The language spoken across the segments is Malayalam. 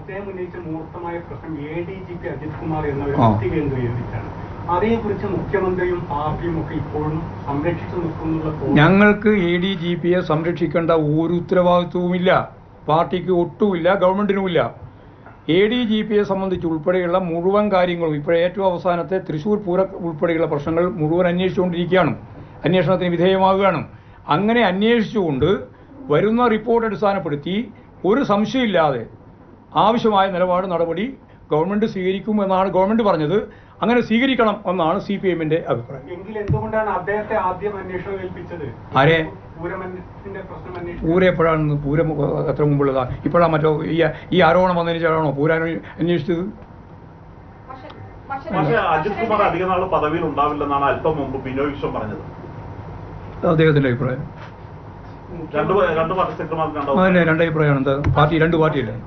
അദ്ദേഹം ഉന്നയിച്ച മൂർത്തമായ പ്രശ്നം ADGP അജിത് കുമാർ എന്നവർ വ്യക്തി കേന്ദ്രീകരിച്ചാണ്. അതേക്കുറിച്ച് മുഖ്യമന്ത്രിയും പാർട്ടിയും ഒക്കെ ഇപ്പോഴും സംരക്ഷിച്ചു നിൽക്കുന്നുള്ള ഞങ്ങൾക്ക് ADGPയെ സംരക്ഷിക്കേണ്ട ഒരു ഉത്തരവാദിത്വവുമില്ല, പാർട്ടിക്ക് ഒട്ടുമില്ല, ഗവൺമെന്റിനുമില്ല. ADGPയെ സംബന്ധിച്ച് ഉൾപ്പെടെയുള്ള മുഴുവൻ കാര്യങ്ങളും ഇപ്പോൾ ഏറ്റവും അവസാനത്തെ തൃശ്ശൂർ പൂര ഉൾപ്പെടെയുള്ള പ്രശ്നങ്ങൾ മുഴുവൻ അന്വേഷിച്ചുകൊണ്ടിരിക്കുകയാണ്, അന്വേഷണത്തിന് വിധേയമാവുകയാണ്. അങ്ങനെ അന്വേഷിച്ചുകൊണ്ട് വരുന്ന റിപ്പോർട്ട് അടിസ്ഥാനപ്പെടുത്തി ഒരു സംശയമില്ലാതെ ആവശ്യമായ നിലപാട് നടപടി ഗവൺമെന്റ് സ്വീകരിക്കും എന്നാണ് ഗവൺമെന്റ് പറഞ്ഞത്. അങ്ങനെ സ്വീകരിക്കണം എന്നാണ് CPMന്റെ അഭിപ്രായം. എന്തുകൊണ്ടാണ് അദ്ദേഹത്തെ ആദ്യം അന്വേഷണം ഏൽപ്പിച്ചത്? ആരെ? പൂര എപ്പോഴാണ്? പൂരം എത്ര മുമ്പുള്ളതാ? ഇപ്പോഴാണ് മറ്റോ ഈ ആരോപണം വന്നതിന് ശേഷമാണോ പൂരം അന്വേഷിച്ചത്? പക്ഷേ അജിത് കുമാർ അധിക നാൾ പദവിയിൽ ഉണ്ടാവില്ലെന്നാണ് അല്പം മുമ്പ് ബിനോയ് വിശ്വം പറഞ്ഞത്. അദ്ദേഹത്തിന്റെ അഭിപ്രായം രണ്ട് അഭിപ്രായമാണ്. എന്താ പാർട്ടി? രണ്ട് പാർട്ടിയല്ലേ?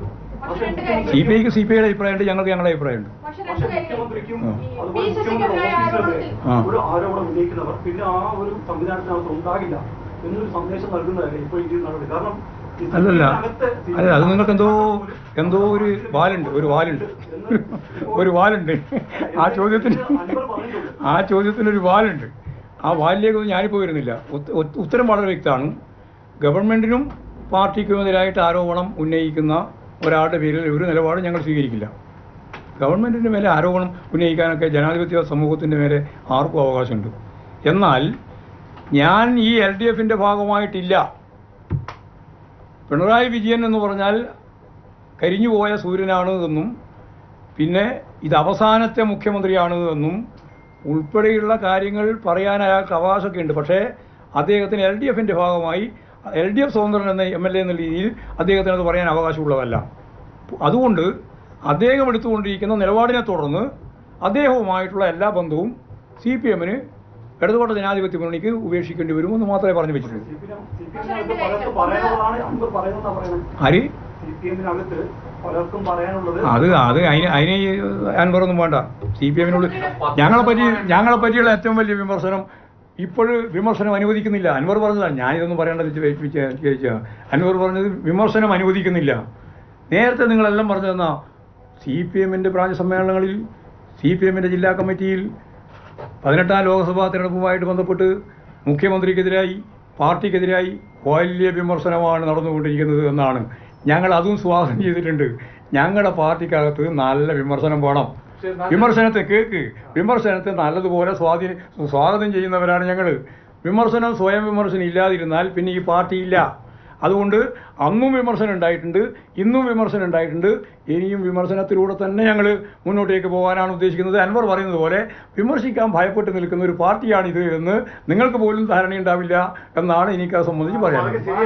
CPIക്ക് CPIയുടെ അഭിപ്രായമുണ്ട്, ഞങ്ങൾക്ക് ഞങ്ങളുടെ അഭിപ്രായമുണ്ട്. ഒരു ആരോപണം ഉന്നയിക്കുന്നവർ പിന്നെ ആ ഒരു സംവിധാനത്തിനകത്ത് ഉണ്ടാകില്ല എന്നൊരു സന്ദേശം നൽകുന്നതല്ലേ ഇപ്പോൾ ഈ നടപടി? കാരണം അല്ല അത് നിങ്ങൾക്ക് എന്തോ ഒരു വാലുണ്ട് ആ ചോദ്യത്തിനൊരു വാലുണ്ട്. ആ വാലിലേക്കൊന്നും ഞാനിപ്പോൾ വരുന്നില്ല. ഉത്തരം വളരെ വ്യക്തമാണ്. ഗവൺമെന്റിനും പാർട്ടിക്കുമെതിരായിട്ട് ആരോപണം ഉന്നയിക്കുന്ന ഒരാളുടെ പേരിൽ ഒരു നിലപാട് ഞങ്ങൾ സ്വീകരിക്കില്ല. ഗവൺമെന്റിന്റെ മേലെ ആരോപണം ഉന്നയിക്കാനൊക്കെ ജനാധിപത്യ സമൂഹത്തിന്റെ മേലെ ആർക്കും അവകാശമുണ്ട്. എന്നാൽ ഞാൻ ഈ LDFന്റെ ഭാഗമായിട്ടില്ല. പിണറായി വിജയൻ എന്ന് പറഞ്ഞാൽ കരിഞ്ഞുപോയ സൂര്യനാണ് എന്നും പിന്നെ ഇത് അവസാനത്തെ മുഖ്യമന്ത്രിയാണ് എന്നും ഉൾപ്പെടെയുള്ള കാര്യങ്ങൾ പറയാൻ അയാൾക്ക് അവകാശമൊക്കെ ഉണ്ട്. പക്ഷേ അദ്ദേഹത്തിന് LDFന്റെ ഭാഗമായി LDF സ്വതന്ത്രൻ എന്ന MLA എന്ന രീതിയിൽ അദ്ദേഹത്തിന് അത് പറയാൻ അവകാശമുള്ളതല്ല. അതുകൊണ്ട് അദ്ദേഹം എടുത്തുകൊണ്ടിരിക്കുന്ന നിലപാടിനെ തുടർന്ന് അദ്ദേഹവുമായിട്ടുള്ള എല്ലാ ബന്ധവും CPMന് ഇടതുപക്ഷ ജനാധിപത്യ മുന്നണിക്ക് ഉപേക്ഷിക്കേണ്ടി വരുമെന്ന് മാത്രമേ പറഞ്ഞു വെച്ചിട്ടുള്ളൂ. ആര്? അത് അതിന് അൻവറൊന്നും വേണ്ട. CPMനുള്ളിൽ ഞങ്ങളെ പറ്റിയുള്ള ഏറ്റവും വലിയ വിമർശനം ഇപ്പോഴും വിമർശനം അനുവദിക്കുന്നില്ല. അൻവർ പറഞ്ഞതാണ്, ഞാനിതൊന്നും പറയേണ്ടത് ചോദിച്ചാൽ അൻവർ പറഞ്ഞത് വിമർശനം അനുവദിക്കുന്നില്ല. നേരത്തെ നിങ്ങളെല്ലാം പറഞ്ഞതെന്നാ CPMന്റെ ബ്രാഞ്ച് സമ്മേളനങ്ങളിൽ CPMന്റെ ജില്ലാ കമ്മിറ്റിയിൽ 18ാം ലോക്സഭാ തിരഞ്ഞെടുപ്പുമായിട്ട് ബന്ധപ്പെട്ട് മുഖ്യമന്ത്രിക്കെതിരായി പാർട്ടിക്കെതിരായി വലിയ വിമർശനമാണ് നടന്നുകൊണ്ടിരിക്കുന്നത് എന്നാണ്. ഞങ്ങൾ അതും സ്വാഗതം ചെയ്തിട്ടുണ്ട്. ഞങ്ങളുടെ പാർട്ടിക്കകത്ത് നല്ല വിമർശനം വേണം. വിമർശനത്തെ നല്ലതുപോലെ സ്വാഗതം ചെയ്യുന്നവരാണ് ഞങ്ങൾ. സ്വയം വിമർശനം ഇല്ലാതിരുന്നാൽ പിന്നെ ഈ പാർട്ടിയില്ല. അതുകൊണ്ട് അന്നും വിമർശനം ഉണ്ടായിട്ടുണ്ട്, ഇന്നും വിമർശനം ഉണ്ടായിട്ടുണ്ട്, ഇനിയും വിമർശനത്തിലൂടെ തന്നെ ഞങ്ങൾ മുന്നോട്ടേക്ക് പോകാനാണ് ഉദ്ദേശിക്കുന്നത്. അൻവർ പറയുന്നത് പോലെ വിമർശിക്കാൻ ഭയപ്പെട്ട് നിൽക്കുന്ന ഒരു പാർട്ടിയാണിത് എന്ന് നിങ്ങൾക്ക് പോലും ധാരണയുണ്ടാവില്ല എന്നാണ് എനിക്ക് അത് സംബന്ധിച്ച് പറയാനുള്ളത്.